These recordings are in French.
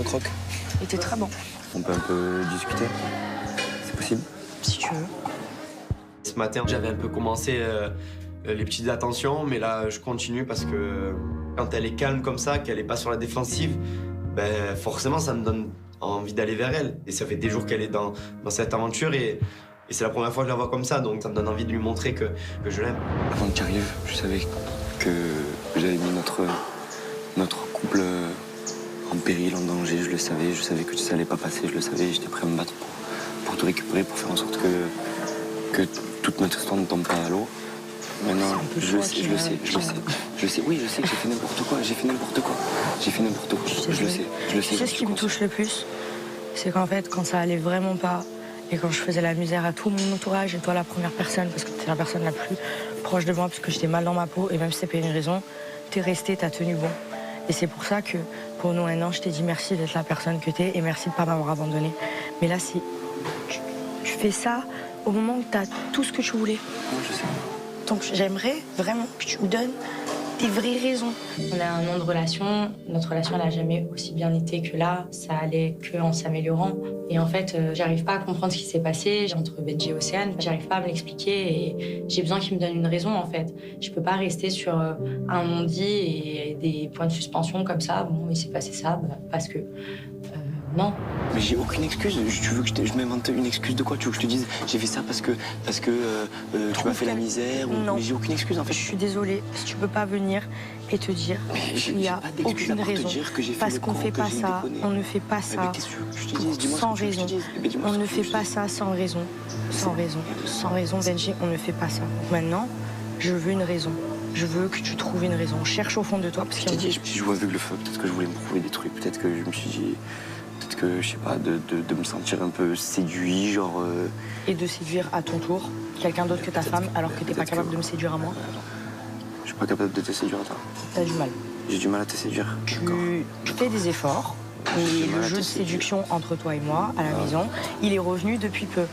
croque? Il était très bon. On peut un peu discuter? C'est possible? Si tu veux. Ce matin, j'avais un peu commencé les petites attentions, mais là, je continue parce que quand elle est calme comme ça, qu'elle n'est pas sur la défensive, ben, forcément, ça me donne envie d'aller vers elle. Et ça fait des jours qu'elle est dans cette aventure et c'est la première fois que je la vois comme ça, donc ça me donne envie de lui montrer que je l'aime. Avant que tu arrives, je savais que j'avais mis notre couple en péril, en danger. Je savais que ça allait pas passer, je le savais. J'étais prêt à me battre pour te récupérer, pour faire en sorte que toute notre histoire ne tombe pas à l'eau. Maintenant, je le sais. Oui, je sais que j'ai fait n'importe quoi. Je le sais. Tu sais ce qui me touche le plus? C'est qu'en fait, quand ça allait vraiment pas, et quand je faisais la misère à tout mon entourage, et toi la première personne, parce que t'es la personne la plus proche de moi, parce que j'étais mal dans ma peau, et même si c'est pas une raison, t'es resté, t'as tenu bon. Et c'est pour ça que, pour nous, un an, je t'ai dit merci d'être la personne que t'es, et merci de pas m'avoir abandonné. Mais là, si tu fais ça au moment où t'as tout ce que tu voulais. Oui, je sais. Donc j'aimerais vraiment que tu me donnes tes vraies raisons. On a un an de relation, notre relation n'a jamais aussi bien été que là, ça allait que en s'améliorant. Et en fait, j'arrive pas à comprendre ce qui s'est passé entre Benji et Océane, j'arrive pas à me l'expliquer et j'ai besoin qu'il me donne une raison en fait. Je peux pas rester sur un non-dit et des points de suspension comme ça, bon il s'est passé ça, parce que non. Mais j'ai aucune excuse. Tu veux que je m'invente une excuse de quoi? Tu veux que je te dise j'ai fait ça parce que tu m'as fait la misère Non. Mais j'ai aucune excuse en fait. Je suis désolée, si tu peux pas venir et te dire qu'il n'y a aucune raison. Parce qu'on fait pas ça, on ne fait pas ça sans raison. On ne fait pas ça sans raison. Sans raison, Benji, on ne fait pas ça. Maintenant, je veux une raison. Je veux que tu trouves une raison. Cherche au fond de toi. Parce je t'ai dit, je joue avec le feu. Peut-être que je voulais me prouver des trucs. Peut-être que je me suis dit... Peut-être que, je sais pas, de me sentir un peu séduit, genre... Et de séduire à ton tour quelqu'un d'autre que ta femme, alors que t'es pas capable de me séduire à moi. Je suis pas capable de te séduire à toi. T'as du mal. J'ai du mal à te séduire. Tu fais des efforts. Et le jeu de séduction entre toi et moi, à la maison, il est revenu depuis peu.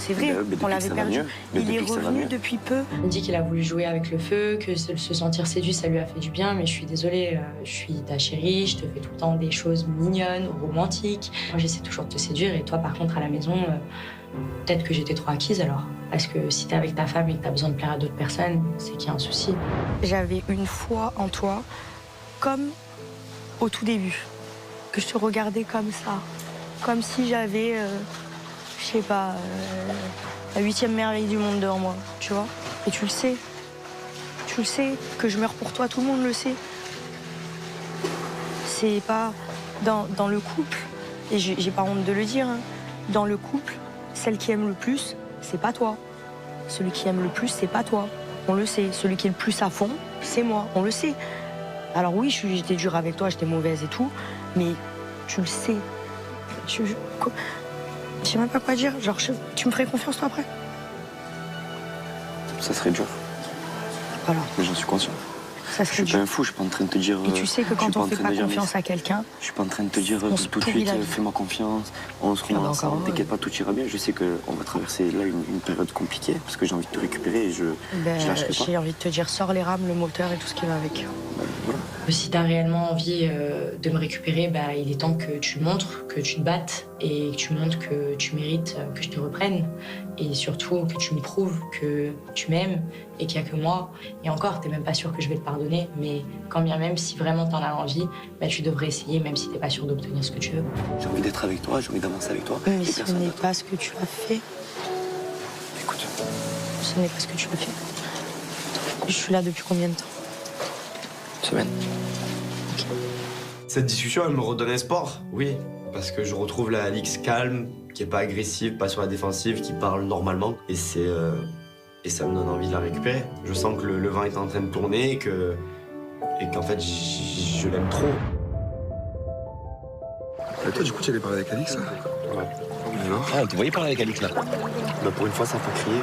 C'est vrai, on l'avait perdu. Il est revenu depuis peu. Il me dit qu'il a voulu jouer avec le feu, que se sentir séduit, ça lui a fait du bien, mais je suis désolée, je suis ta chérie, je te fais tout le temps des choses mignonnes, romantiques. Moi, j'essaie toujours de te séduire, et toi, par contre, à la maison, peut-être que j'étais trop acquise alors. Parce que si t'es avec ta femme et que t'as besoin de plaire à d'autres personnes, c'est qu'il y a un souci. J'avais une foi en toi, comme au tout début, que je te regardais comme ça, comme si j'avais... je sais pas, la 8e merveille du monde devant moi, tu vois. Et tu le sais. Tu le sais que je meurs pour toi, tout le monde le sait. C'est pas dans le couple, et j'ai pas honte de le dire, hein, dans le couple, celle qui aime le plus, c'est pas toi. Celui qui aime le plus, c'est pas toi. On le sait. Celui qui est le plus à fond, c'est moi. On le sait. Alors oui, j'étais dure avec toi, j'étais mauvaise et tout, mais tu le sais. Je sais même pas quoi dire. Genre, tu me ferais confiance, toi, après? Ça serait dur. Voilà. Mais j'en suis conscient. Ça serait dur. Je suis pas un fou, je suis pas en train de te dire... Et tu sais que quand on fait pas confiance à quelqu'un... Je suis pas en train de te dire tout de suite, fais-moi confiance, on se remet ensemble, t'inquiète pas, tout ira bien. Je sais qu'on va traverser là une période compliquée, parce que j'ai envie de te récupérer et je lâcherai pas. J'ai envie de te dire, sors les rames, le moteur et tout ce qui va avec. Voilà. Si t'as réellement envie de me récupérer, il est temps que tu montres, que tu te battes et que tu montres que tu mérites que je te reprenne. Et surtout que tu me prouves que tu m'aimes et qu'il n'y a que moi. Et encore, t'es même pas sûr que je vais te pardonner, mais quand bien même, si vraiment t'en as envie, tu devrais essayer, même si t'es pas sûr d'obtenir ce que tu veux. J'ai envie d'être avec toi, j'ai envie d'avancer avec toi. Mais ce n'est pas ce que tu as fait. Écoute. Ce n'est pas ce que tu as fait. Je suis là depuis combien de temps? Une semaine. Ok. Cette discussion, elle me redonne espoir, oui. Parce que je retrouve la Alix calme, qui est pas agressive, pas sur la défensive, qui parle normalement. Et ça me donne envie de la récupérer. Je sens que le vent est en train de tourner et qu'en fait, je l'aime trop. Et toi, du coup, tu allais parler avec Alix, là? Ouais. Alors? Ah, on te voyait parler avec Alix, là. Pour une fois, ça fait crier.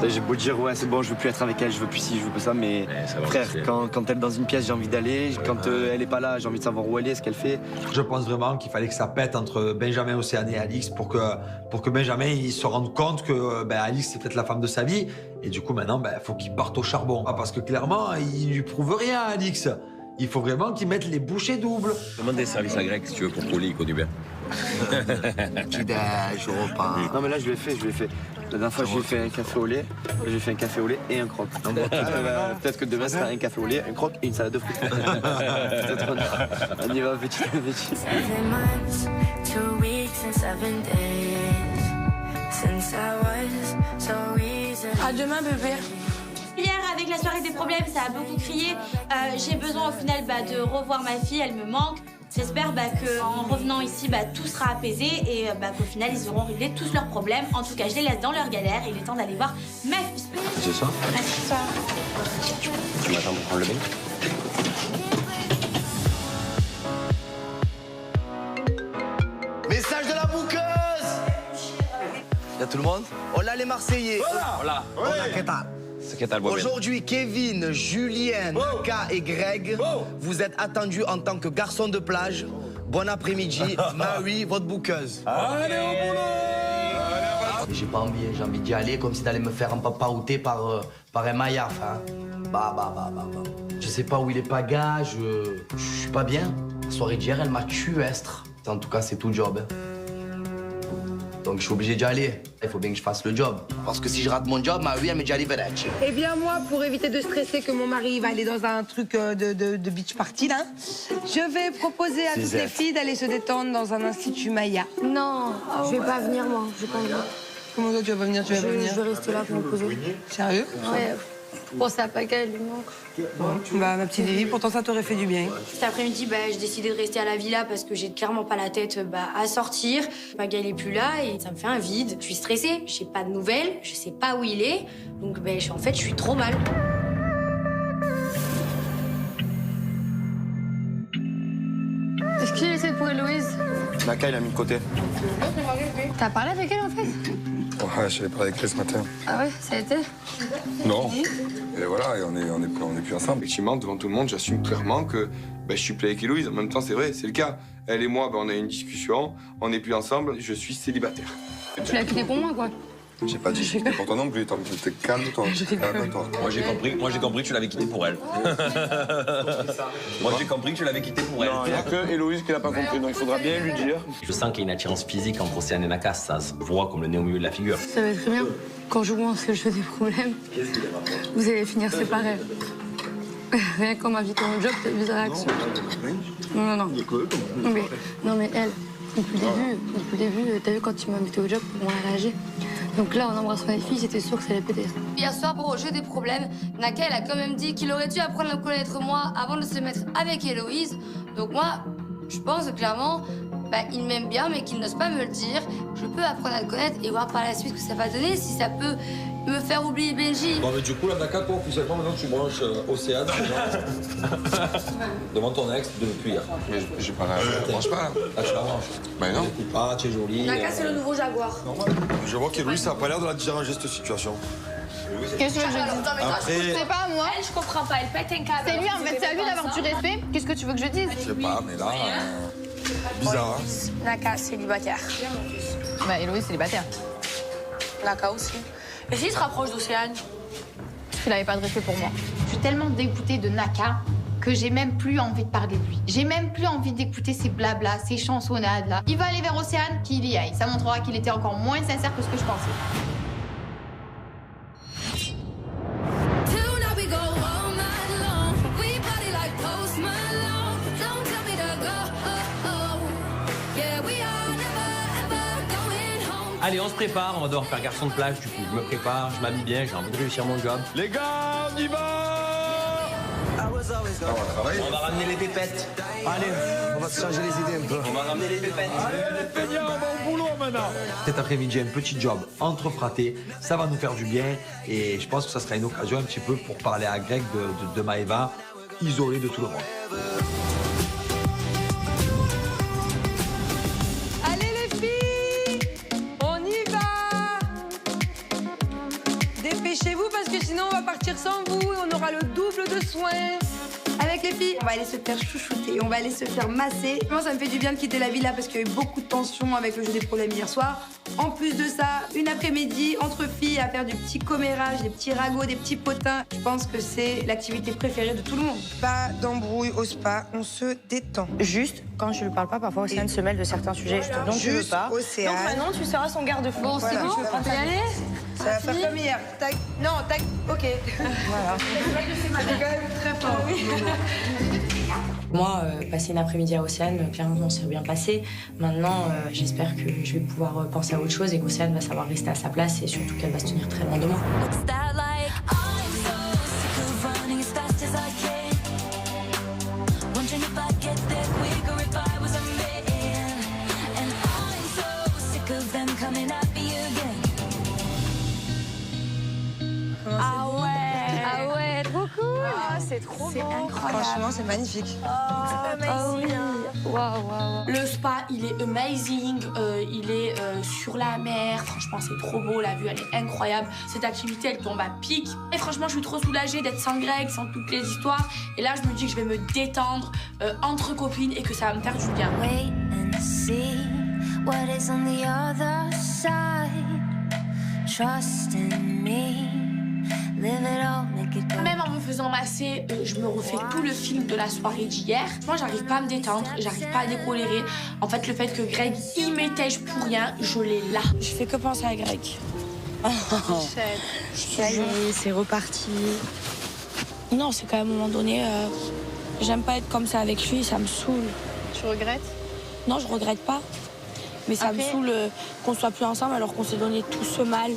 J'ai beau dire, ouais, c'est bon, je veux plus être avec elle, je veux plus ci, je veux plus ça, mais frère, quand elle est dans une pièce, j'ai envie d'aller. Quand elle est pas là, j'ai envie de savoir où elle est, ce qu'elle fait. Je pense vraiment qu'il fallait que ça pète entre Benjamin, Océane et Alix pour que Benjamin il se rende compte que Alix c'est peut-être la femme de sa vie. Et du coup, maintenant, faut qu'il parte au charbon. Parce que clairement, il lui prouve rien à Alix. il faut vraiment qu'ils mettent les bouchées doubles. Demande des services à Greg si tu veux pour Poli, il connaît bien. Petit-déj, repas. Non, mais là, je l'ai fait. La dernière fois, j'ai fait un café au lait. J'ai fait un café au lait et un croque. Peut-être que demain, ce sera un café au lait, un croque et une salade de fruits. Peut-être on y va petit à petit. 7 months, 2 weeks and 7 days since I was so easy. À demain, bébé. Hier, avec la soirée des problèmes, ça a beaucoup crié. J'ai besoin au final de revoir ma fille, elle me manque. J'espère qu'en revenant ici, tout sera apaisé et qu'au final, ils auront réglé tous leurs problèmes. En tout cas, je les laisse dans leur galère. Il est temps d'aller voir ma fille. C'est ça? C'est ça. Tu m'attends pour prendre le bain? Message de la bouqueuse! Y'a tout le monde? Hola les Marseillais! Hola. Hola, ¿qué tal? ¿Qué tal, Bobel? Aujourd'hui, Kevin, Julien, Naka et Greg, vous êtes attendus en tant que garçons de plage. Bon après-midi, Marie, votre bouqueuse. Allez au boulot! J'ai pas envie, j'ai envie d'y aller comme si d'aller me faire un papaouter par un maillaf. Hein. Je sais pas où il est Paga, je suis pas bien. La soirée d'hier, elle m'a tué, Estre. En tout cas, c'est tout job. Hein. Donc je suis obligé d'y aller. Il faut bien que je fasse le job. Parce que si je rate mon job, Marie, elle me dit arrivederci. Eh bien, moi, pour éviter de stresser que mon mari va aller dans un truc de beach party, là, je vais proposer à toutes les filles d'aller se détendre dans un institut Maya. Non, je vais pas venir, moi. Je vais pas venir. Comment toi, tu vas pas venir? Tu vas pas venir? Je vais rester là pour me poser. Sérieux? Ouais. Pour ça, pas qu'elle lui manque. Bah, ma petite Vivi, pourtant, ça t'aurait fait du bien. Cet après-midi, j'ai décidé de rester à la villa parce que j'ai clairement pas la tête à sortir. Gaël est plus là et ça me fait un vide. Je suis stressée, j'ai pas de nouvelles, je sais pas où il est. Donc en fait, je suis trop mal. Est-ce qu'il essaie pour Héloïse? Naka, il a mis de côté. T'as parlé avec elle, en fait? Ouais, j'avais parlé avec elle ce matin. Ah ouais, ça a été? Non. Et voilà, et on est plus ensemble. Effectivement, devant tout le monde, j'assume clairement que je suis plus avec Héloïse. En même temps, c'est vrai, c'est le cas. Elle et moi, on a eu une discussion, on n'est plus ensemble, je suis célibataire. Tu l'as quitté pour moi, quoi. J'ai pas dit que c'était pour toi non plus. Calme-toi. Calme-toi. Moi j'ai compris que tu l'avais quitté pour elle. Moi j'ai compris que tu l'avais quitté pour elle. Non, il n'y a que Héloïse qui l'a pas compris, donc il faudra bien lui dire. Je sens qu'il y a une attirance physique entre Océane et Naka, ça se voit comme le nez au milieu de la figure. Ça va très bien. Quand je vois que je fais des problèmes, vous allez finir séparés. Rien qu'en m'invitant au job, t'as vu sa réaction? Non. Non, mais elle, depuis le début, t'as vu quand tu m'as invité au job, comment elle a réagi? Donc là, en embrassant les filles, j'étais sûre que ça allait péter. Hier soir, pour jeu des problèmes, Naka, elle a quand même dit qu'il aurait dû apprendre à me connaître moi avant de se mettre avec Héloïse. Donc moi, je pense clairement, il m'aime bien, mais qu'il n'ose pas me le dire. Je peux apprendre à le connaître et voir par la suite ce que ça va donner, si ça peut me faire oublier Benji. Bon, mais du coup, là, Naka, toi, officiellement, maintenant, tu branches Océane. Demande ton ex depuis hier. Mais j'ai pas la branche pas, là. Là, tu la branches. Mais non. Ah, tu es jolie. Naka, c'est le nouveau Jaguar. Je vois qu'Héloïse, ça a pas l'air de la déranger, cette situation. Qu'est-ce que je dis? Après... C'est pas moi. Elle, je comprends pas, elle pète un câble. C'est lui, en fait, c'est à lui d'avoir du respect. Qu'est-ce que tu veux que je dise? Je sais pas, mais là... bizarre, hein. Naka, célibataire. Héloïse, célibataire. Naka aussi. Et s'il se rapproche d'Océane? Il avait pas de respect pour moi. Je suis tellement dégoûtée de Naka que j'ai même plus envie de parler de lui. J'ai même plus envie d'écouter ses blablas, ses chansonnades là. Il va aller vers Océane, qu'il y aille. Ça montrera qu'il était encore moins sincère que ce que je pensais. Allez, on se prépare, on va devoir faire garçon de plage du coup. Je me prépare, je m'habille bien, j'ai envie de réussir mon job. Les gars, on y va! On va ramener les pépettes. Allez, on va se changer les idées un peu. On va ramener les pépettes. Allez, les peignards, on va au boulot maintenant. Cet après-midi, un petit job entre fratés, ça va nous faire du bien. Et je pense que ça sera une occasion un petit peu pour parler à Greg de Maëva, isolée de tout le monde. Allez, les filles! On y va! Dépêchez-vous parce que sinon on va partir sans vous et on aura le double de soins. Avec les filles, on va aller se faire chouchouter, on va aller se faire masser. Moi, ça me fait du bien de quitter la villa parce qu'il y a eu beaucoup de tension avec le jeu des problèmes hier soir. En plus de ça, une après-midi entre filles à faire du petit commérage, des petits ragots, des petits potins. Je pense que c'est l'activité préférée de tout le monde. Pas d'embrouille au spa, on se détend. Juste, quand je lui parle pas, parfois Océane se mêle de certains sujets dont tu veux pas. Océane. Donc maintenant, tu seras son garde-fou. Bon, c'est bon, on peut y aller. Ça va faire comme hier. Tac. Non, tac. Ok. Voilà. C'était quand même très fort. Moi, passer une après-midi à Océane, clairement, c'est bien passé. Maintenant, j'espère que je vais pouvoir penser à autre chose et qu'Océane va savoir rester à sa place et surtout qu'elle va se tenir très loin de moi. Ah ouais, trop cool. Ah, c'est trop beau. Incroyable. Franchement, c'est magnifique. Oui. Waouh. Le spa, il est amazing, il est sur la mer. Franchement, c'est trop beau, la vue, elle est incroyable. Cette activité, elle tombe à pic. Et franchement, je suis trop soulagée d'être sans Greg, sans toutes les histoires. Et là, je me dis que je vais me détendre entre copines et que ça va me faire du bien. Wait and see what is on the other side. Trust in me. Live it all, make it go. Même en me faisant masser, je me refais tout le film de la soirée d'hier. Moi, j'arrive pas à me détendre, j'arrive pas à décolérer. En fait, le fait que Greg, il m'étège pour rien, je l'ai là. Je fais que penser à Greg. Ça y est, c'est reparti. Non, c'est qu'à un moment donné, j'aime pas être comme ça avec lui, ça me saoule. Tu regrettes? Non, je regrette pas. Mais ça me saoule qu'on soit plus ensemble alors qu'on s'est donné tout ce mal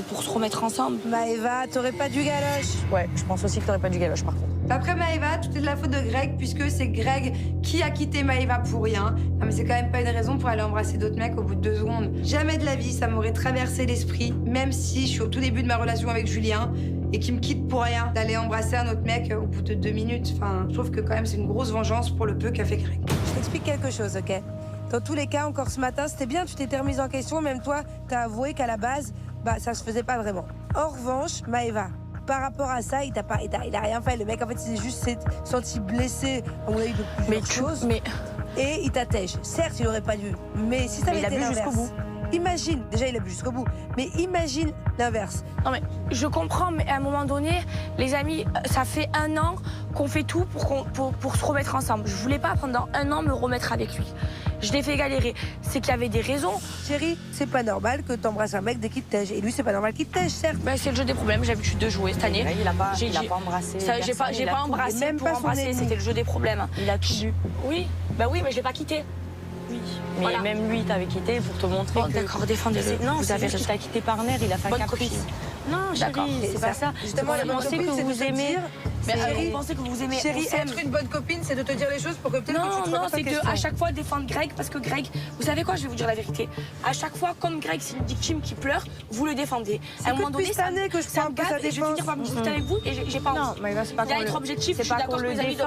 pour se remettre ensemble. Maëva, t'aurais pas dû galoche. Ouais, je pense aussi que t'aurais pas dû galoche par contre. Après Maëva, tout est de la faute de Greg, puisque c'est Greg qui a quitté Maëva pour rien. Non mais c'est quand même pas une raison pour aller embrasser d'autres mecs au bout de 2 secondes. Jamais de la vie, ça m'aurait traversé l'esprit, même si je suis au tout début de ma relation avec Julien, et qu'il me quitte pour rien, d'aller embrasser un autre mec au bout de 2 minutes. Enfin, je trouve que quand même c'est une grosse vengeance pour le peu qu'a fait Greg. Je t'explique quelque chose, ok? Dans tous les cas, encore ce matin, c'était bien, tu t'étais remise en question, même toi, t'as avoué qu'à la base, ça se faisait pas vraiment. En revanche, Maëva, par rapport à ça, il a rien fait. Le mec, en fait, il s'est juste senti blessé, à mon avis, de plusieurs choses. Et il t'attège. Certes, il aurait pas dû, mais si ça avait été l'inverse... jusqu'au bout. Imagine, déjà il a bu jusqu'au bout, mais imagine l'inverse. Non mais je comprends, mais à un moment donné, les amis, ça fait 1 an qu'on fait tout pour se remettre ensemble. Je voulais pas pendant 1 an me remettre avec lui. Je l'ai fait galérer. C'est qu'il y avait des raisons. Chérie, c'est pas normal que t'embrasses un mec dès qu'il te tège. Et lui, c'est pas normal qu'il te tège, certes. Ben, c'est le jeu des problèmes, j'ai l'habitude de jouer cette année. Il a pas embrassé. J'ai pas embrassé même pour pas embrasser, c'était le jeu des problèmes. Il a tout vu. Oui, oui, mais je l'ai pas quitté. Oui. Mais voilà. même lui, t'avait quitté pour te montrer que... D'accord, défendez-le. Non, vous avez juste quitté par nerf, il a fait un caprice. Non, chérie, c'est pas ça. Justement, vous pensez que vous aimez... Vous pensez que vous aimez... Chérie, être une bonne copine, c'est de te dire les choses pour que peut-être que tu te Non, poses pas c'est question. qu'à chaque fois défendre Greg, parce que Greg, vous savez quoi, je vais vous dire la vérité. À chaque fois, comme Greg, c'est une victime qui pleure, vous le défendez. C'est que depuis cette année que je prends un peu sa défense. Je vais finir par me discuter avec vous et j'ai pas envie. Non, mais c'est pas il doit être objectif, je suis d'accord que vous avez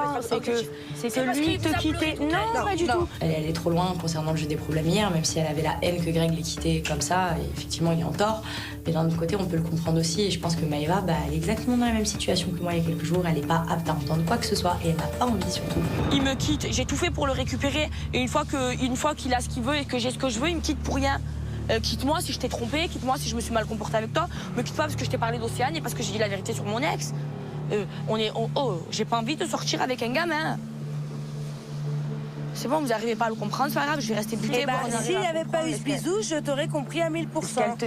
c'est que lui te quitter. Non, pas du tout. Elle est trop loin concernant le jeu des problèmes hier, même si elle avait la haine que Greg l'ait quitté comme ça, et effectivement il est en tort. Mais d'un autre côté, on peut le comprendre aussi, et je pense que Maëva, elle est exactement dans la même situation que moi il y a quelques jours, elle n'est pas apte à entendre quoi que ce soit, et elle n'a pas envie surtout. Il me quitte, j'ai tout fait pour le récupérer, et une fois qu'il a ce qu'il veut et que j'ai ce que je veux, il me quitte pour rien. Quitte-moi si je t'ai trompé, quitte-moi si je me suis mal comportée avec toi, me quitte pas parce que je t'ai parlé d'Océane et parce que j'ai dit la vérité sur mon ex. J'ai pas envie de sortir avec un gamin. C'est bon, vous n'arrivez pas à le comprendre, c'est pas grave, je vais rester butée. S'il n'y avait pas eu ce bisou, je t'aurais compris à 1000%.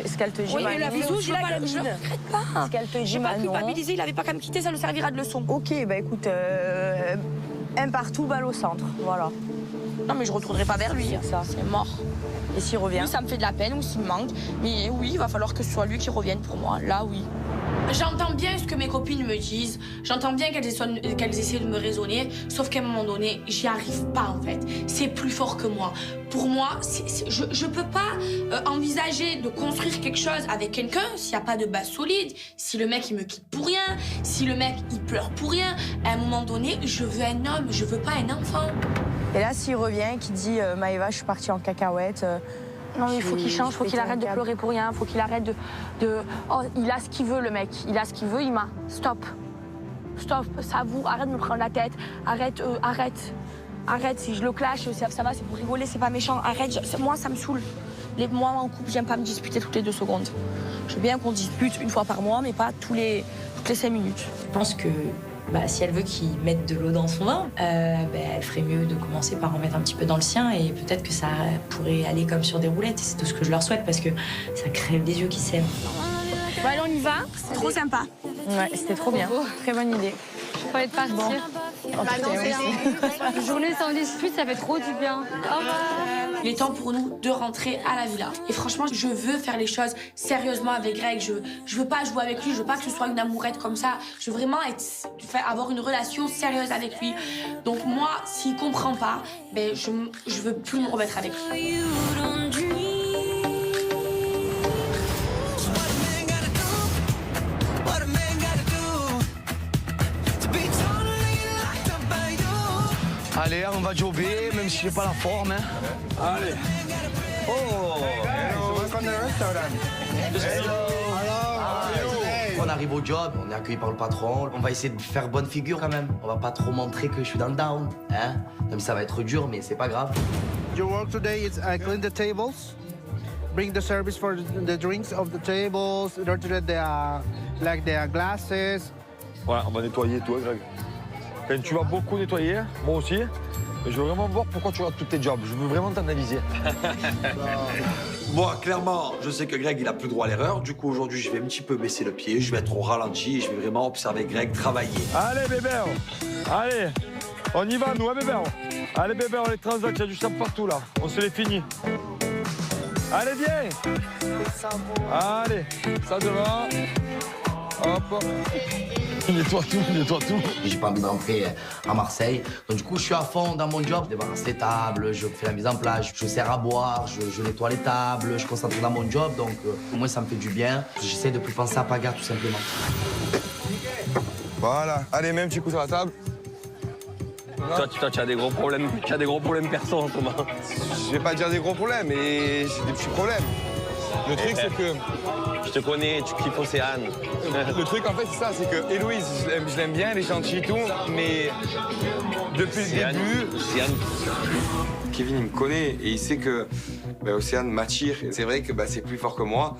Ce qu'elle te dit, oui, mais le bisou, je le regrette pas. Ce qu'elle te dit, j'ai pas culpabilisé, il avait pas qu'à me quitter, ça nous servira de leçon. Ok, écoute, un partout, balle au centre, voilà. Non, mais je retournerai pas vers lui, ça, c'est mort. Et s'il revient? Oui, ça me fait de la peine ou s'il me manque. Mais oui, il va falloir que ce soit lui qui revienne pour moi. Là, oui. J'entends bien ce que mes copines me disent. J'entends bien qu'elles essaient de me raisonner. Sauf qu'à un moment donné, j'y arrive pas, en fait. C'est plus fort que moi. Pour moi, je peux pas envisager de construire quelque chose avec quelqu'un s'il n'y a pas de base solide. Si le mec, il me quitte pour rien. Si le mec, il pleure pour rien. À un moment donné, je veux un homme. Je veux pas un enfant. Et là, s'il revient, qu'il dit Maëva, je suis partie en cacahuète. Non, mais il faut qu'il change, il faut qu'il arrête de pleurer pour rien, il faut qu'il arrête de... Oh, il a ce qu'il veut, le mec. Il a ce qu'il veut, il m'a. Stop. stop, ça vous, arrête de me prendre la tête, arrête, si je le clash, ça va, c'est pour rigoler, c'est pas méchant, arrête, moi ça me saoule. Moi en couple, j'aime pas me disputer toutes les 2 secondes. Je veux bien qu'on dispute une fois par mois, mais pas toutes les 5 minutes. Je pense que si elle veut qu'il mette de l'eau dans son vin, elle ferait mieux de commencer par en mettre un petit peu dans le sien et peut-être que ça pourrait aller comme sur des roulettes. C'est tout ce que je leur souhaite parce que ça crève des yeux qui s'aiment. Bon, allez, on y va. C'est trop sympa. Ouais, c'était trop bien. Très bonne idée. Fallait de partir. Une journée sans dispute, ça fait trop du bien. Au revoir. Il est temps pour nous de rentrer à la villa. Et franchement, je veux faire les choses sérieusement avec Greg. Je veux pas jouer avec lui, je veux pas que ce soit une amourette comme ça. Je veux vraiment avoir une relation sérieuse avec lui. Donc moi, s'il comprend pas, je veux plus me remettre avec lui. Allez, on va jobber, même si j'ai pas la forme. Hein. Allez. Oh. On arrive au job, on est accueilli par le patron. On va essayer de faire bonne figure quand même. On va pas trop montrer que je suis dans le down. Hein. Même ça va être dur, mais c'est pas grave. Your work today is clean the tables, bring the service for the drinks of the tables, rotate their glasses. Voilà, on va nettoyer toi, Greg. Quand tu vas beaucoup nettoyer, moi aussi, je veux vraiment voir pourquoi tu rates tous tes jobs. Je veux vraiment t'analyser. Moi, clairement, je sais que Greg, il a plus droit à l'erreur. Du coup, aujourd'hui, je vais un petit peu baisser le pied, je vais être au ralenti et je vais vraiment observer Greg travailler. Allez, bébé, allez, on y va, nous, hein, bébé. Allez, bébé, on les transacts, il y a du sable partout, là. On se les finit. Allez, viens. Allez, ça devant. Hop. Nettoie tout. J'ai pas envie de rentrer à Marseille. Donc du coup, je suis à fond dans mon job. Je débarrasse les tables, je fais la mise en place, je sers à boire, je nettoie les tables, je concentre dans mon job. Donc au moins, ça me fait du bien. J'essaie de plus penser à Paga, tout simplement. Voilà. Allez, mets un petit coup sur la table. Toi, tu as des gros problèmes. Tu as des gros problèmes perso en ce moment. Je vais pas dire des gros problèmes, mais j'ai des petits problèmes. Le truc, c'est que... Je te connais, tu kiffes Océane. Le truc, en fait, c'est ça, c'est que Héloïse, je l'aime bien, elle est gentille et tout, mais depuis le début... Océane. Kevin, il me connaît et il sait que Océane m'attire. C'est vrai que c'est plus fort que moi.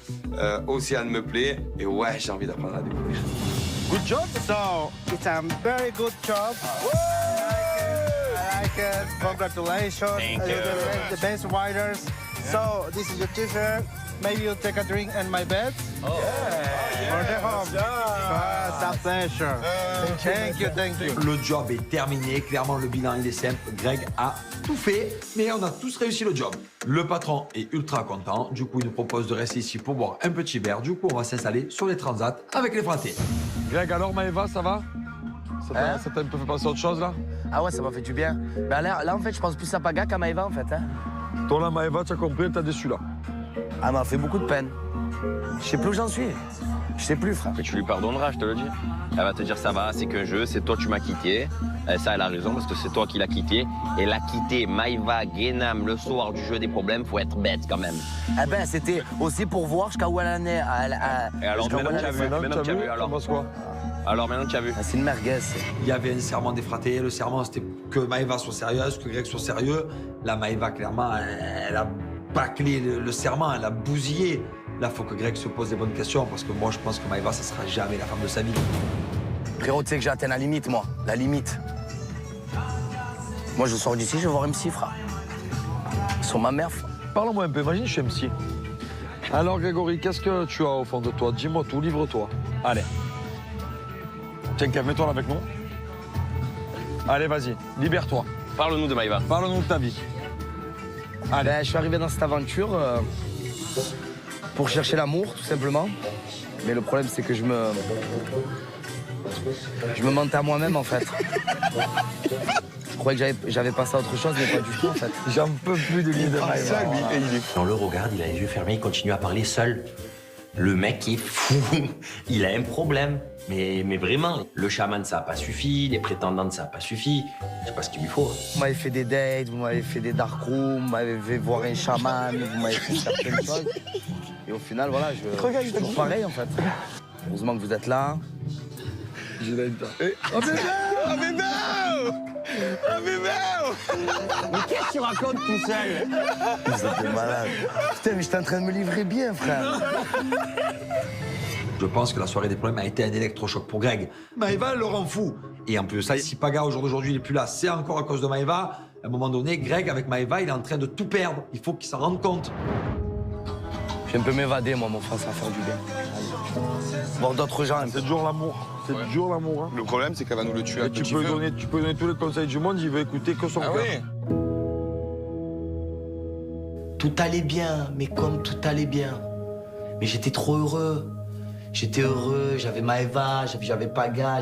Océane me plaît et ouais, j'ai envie d'apprendre à découvrir. Good job. So, it's a very good job. I like it. Congratulations. Thank you. The best riders. So, this is your t-shirt. Maybe you'll take a drink in my bed. Oh. For the home. It's a pleasure. Thank you. Le job est terminé. Clairement, le bilan, il est simple. Greg a tout fait, mais on a tous réussi le job. Le patron est ultra content. Du coup, il nous propose de rester ici pour boire un petit verre. Du coup, on va s'installer sur les transats avec les fratés. Greg, alors, Maëva, ça va? Ça t'a un peu fait penser à autre chose, là? Ah ouais, ça m'a fait du bien. Mais là, en fait, je pense plus à Paga qu'à Maëva, en fait. Hein. Toi, là, Maëva, tu as compris, t'as déçu, là. Elle m'a fait beaucoup de peine. Je sais plus où j'en suis. Je sais plus, frère. Mais tu lui pardonneras, je te le dis. Elle va te dire ça va, c'est qu'un jeu, c'est toi tu m'as quitté. Ça, elle a raison parce que c'est toi qui l'as quitté. Et l'a quitté Maëva, Guénam, le soir du jeu des problèmes, faut être bête quand même. Eh ben, c'était aussi pour voir jusqu'à où elle en est. Et alors, maintenant tu as vu, alors. Quoi? Alors maintenant tu as vu. C'est une merguez. Il y avait un serment des fratés. Le serment, c'était que Maëva soit sérieuse, que Greg soit sérieux. La Maëva, clairement, elle a bâclé le serment, elle a bousillé. Là, faut que Greg se pose des bonnes questions parce que moi, je pense que Maëva, ça sera jamais la femme de sa vie. Frérot, tu sais que j'ai atteint la limite, moi. La limite. Moi, je sors d'ici, je vais voir MC, frère. Ils sont ma mère, frère. Parle-moi un peu, imagine, je suis MC. Alors, Grégory, qu'est-ce que tu as au fond de toi? Dis-moi tout, livre-toi. Allez. Tiens, mets-toi là avec nous. Allez, vas-y, libère-toi. Parle-nous de Maëva. Parle-nous de ta vie. Allez. Ben, je suis arrivé dans cette aventure pour chercher l'amour, tout simplement. Mais le problème, c'est que je me mentais à moi-même, en fait. Je croyais que j'avais passé à autre chose, mais pas du tout, en fait. J'en peux plus de l'idée de Maëva. On le regarde, il a les yeux fermés, il continue à parler seul. Le mec est fou, il a un problème. Mais vraiment, le chaman, ça n'a pas suffi, les prétendantes, ça n'a pas suffi. Je sais pas ce qu'il lui faut. Vous m'avez fait des dates, vous m'avez fait des darkrooms, vous m'avez fait voir un chaman, vous m'avez fait certaines choses. Et au final, voilà, je suis toujours pareil, en fait. Heureusement que vous êtes là. Je l'aime pas. Oh bébé! Oh bébé! Oh bébé! Mais qu'est-ce que tu racontes tout seul? Vous êtes malade. Putain, mais j'étais en train de me livrer bien, frère. Je pense que la soirée des problèmes a été un électrochoc pour Greg. Maëva le rend fou. Et en plus, ça, si Paga, au jour d'aujourd'hui, il n'est plus là, c'est encore à cause de Maëva. À un moment donné, Greg, avec Maëva, il est en train de tout perdre. Il faut qu'il s'en rende compte. Je peux m'évader, moi, mon frère, ça va faire du bien. Bon, d'autres gens... C'est dur l'amour. C'est dur l'amour. Hein. Le problème, c'est qu'elle va nous le tuer. Tu peux donner tous les conseils du monde, il veut écouter que son cœur. Oui. Tout allait bien, mais comme tout allait bien. Mais j'étais trop heureux. J'étais heureux, j'avais Maëva, j'avais Paga,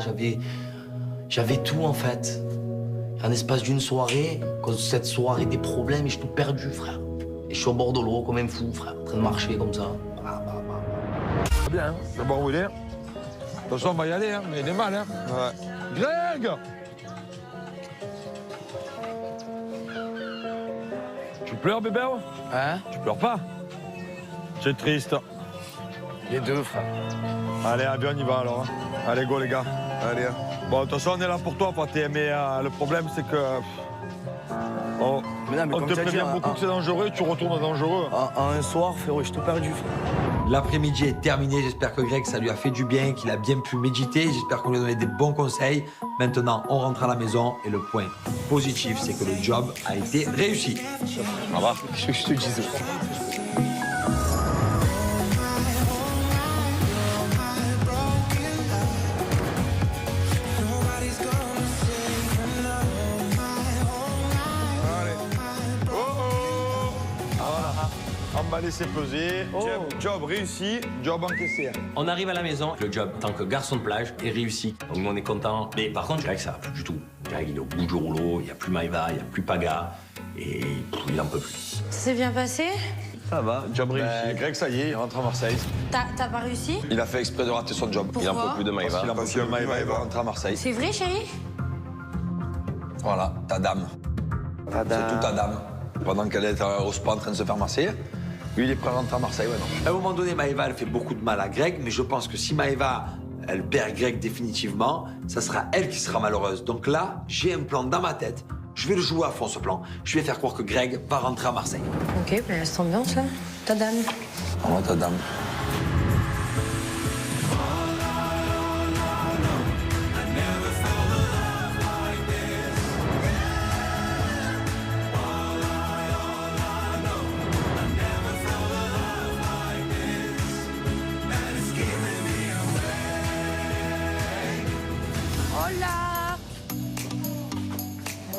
j'avais tout en fait. En l'espace d'une soirée, à cause de cette soirée des problèmes, j'ai tout perdu, frère. Et je suis au bord de l'eau comme un fou, frère, en train de marcher comme ça. Très bien, hein. C'est bon où il est. De toute façon, on va y aller, hein. Mais il est mal, hein. Ouais. Greg! Tu pleures, bébé? Hein? Tu pleures pas? C'est triste. Les deux, frère. Allez, avion, on y va alors. Hein. Allez, go, les gars. Allez. Bon, de toute façon, on est là pour toi, Pathé. Mais le problème, c'est que... on te prévient beaucoup que c'est dangereux, tu retournes dangereux. En un soir, frérot, j'ai tout perdu, frère. L'après-midi est terminé. J'espère que Greg, ça lui a fait du bien, qu'il a bien pu méditer. J'espère qu'on lui a donné des bons conseils. Maintenant, on rentre à la maison. Et le point positif, c'est que le job a été réussi. Au revoir. Je te disais. On va laisser peser. Job réussi, job encaissé. On arrive à la maison, le job, en tant que garçon de plage, est réussi. Donc nous, on est contents. Mais par contre, Greg, ça va plus du tout. Greg, il est au bout du rouleau, il n'y a plus Maëva, il n'y a plus Paga. Et il n'en peut plus. Ça s'est bien passé? Ça va, job réussi. Greg, ça y est, il rentre à Marseille. T'as pas réussi? Il a fait exprès de rater son job. Pourquoi? Il en peut plus de Maëva. Parce que Maëva, il va rentrer à Marseille. C'est vrai, chérie? Voilà, ta dame. C'est toute ta dame. Pendant qu'elle est au spa en train de se faire masser, lui, il est prêt à rentrer à Marseille, ouais, non. À un moment donné, Maëva, elle fait beaucoup de mal à Greg, mais je pense que si Maëva, elle perd Greg définitivement, ça sera elle qui sera malheureuse. Donc là, j'ai un plan dans ma tête. Je vais le jouer à fond, ce plan. Je vais faire croire que Greg va rentrer à Marseille. Ok, mais cette ambiance, là. Ta dame. Voilà, ta dame.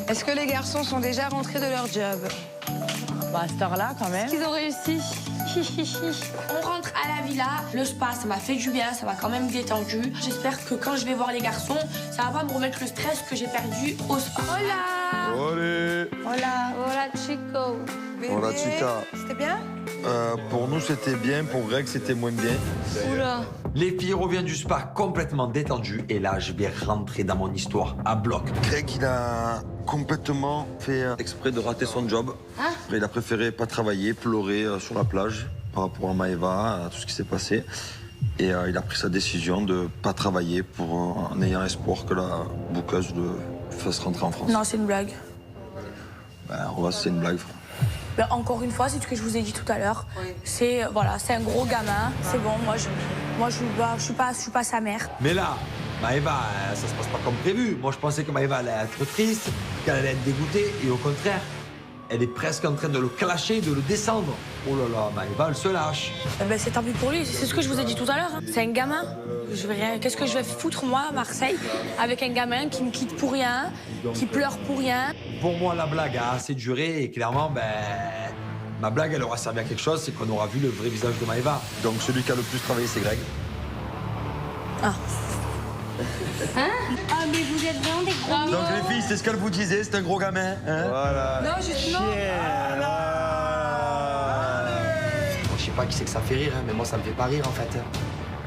Est-ce que les garçons sont déjà rentrés de leur job? Bah, à cette heure-là, quand même. Ils ont réussi. On rentre à la villa. Le spa, ça m'a fait du bien, ça m'a quand même détendu. J'espère que quand je vais voir les garçons, ça va pas me remettre le stress que j'ai perdu au spa. Hola! Allez. Hola! Hola, chico! Hola, chica. C'était bien? Pour nous, c'était bien. Pour Greg, c'était moins bien. Oula! Les filles reviennent du spa complètement détendues. Et là, je vais rentrer dans mon histoire à bloc. Greg, il a complètement fait exprès de rater son job. Hein? Il a préféré pas travailler, pleurer sur la plage par rapport à Maëva, à tout ce qui s'est passé. Et il a pris sa décision de pas travailler en ayant espoir que la bouqueuse le fasse rentrer en France. Non, c'est une blague. Ben, c'est une blague. Ben, encore une fois, c'est ce que je vous ai dit tout à l'heure. Oui. C'est voilà, c'est un gros gamin. C'est bon, moi je suis pas sa mère. Mais là, Maëva, ça se passe pas comme prévu. Moi, je pensais que Maëva allait être triste, qu'elle allait être dégoûtée, et au contraire, elle est presque en train de le clasher, de le descendre. Oh là là, Maëva, elle se lâche. Eh ben, c'est tant pis pour lui, c'est ce que je vous ai dit tout à l'heure. Hein. C'est un gamin. Qu'est-ce que je vais foutre, moi, à Marseille, avec un gamin qui me quitte pour rien, qui pleure pour rien? Pour moi, la blague a assez duré, et clairement, ma blague, elle aura servi à quelque chose, c'est qu'on aura vu le vrai visage de Maëva. Donc celui qui a le plus travaillé, c'est Greg. Ah. Hein? Ah, mais vous êtes vraiment des gros. Donc les filles, c'est ce qu'elle vous disait, c'est un gros gamin. Hein, voilà. Non, justement. Je sais pas qui c'est que ça fait rire, hein, mais moi ça me fait pas rire en fait.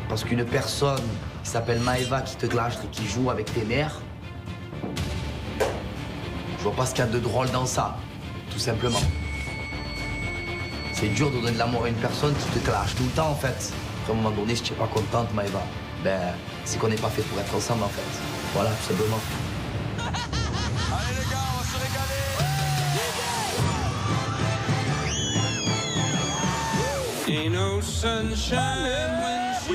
Parce qu'une personne qui s'appelle Maëva qui te clash et qui joue avec tes nerfs, je vois pas ce qu'il y a de drôle dans ça, tout simplement. C'est dur de donner de l'amour à une personne qui te clash tout le temps en fait. À un moment donné, si tu n'es pas contente, Maëva, ben, c'est qu'on n'est pas fait pour être ensemble en fait. Voilà, tout simplement. Allez les gars, on va se régaler. Ain't no sunshine when she...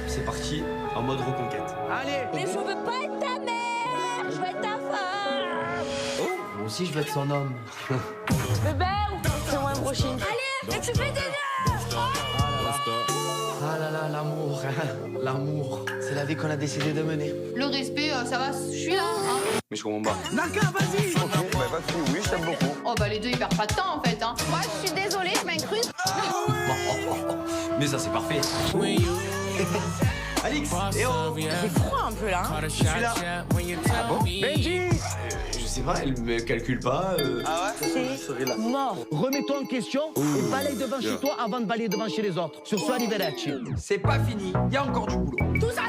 C'est parti, en mode reconquête. Allez. Mais je veux pas être ta mère, je veux être ta femme. Moi aussi, je veux être son homme. Bébé, fais-moi un brushing. Allez, mais tu fais des nœuds. Ah là là, l'amour, hein. L'amour. C'est la vie qu'on a décidé de mener. Le respect, ça va, je suis là. Hein. Mais je comprends pas. Naka, vas-y. Ok, bah vas-y, oui, je t'aime beaucoup. Oh bah les deux, ils perdent pas de temps en fait. Hein. Moi, je suis désolée, je m'incruste. Mais ça, c'est parfait. Alix, C'est froid un peu là. Hein. Je suis là. Ah bon? Benji Je sais pas, elle me calcule pas. Ah ouais? C'est mort. Remets-toi en question et balaye devant chez toi avant de balayer devant chez les autres. Sur ce, arrivederci. C'est pas fini, il y a encore du boulot. Tout ça,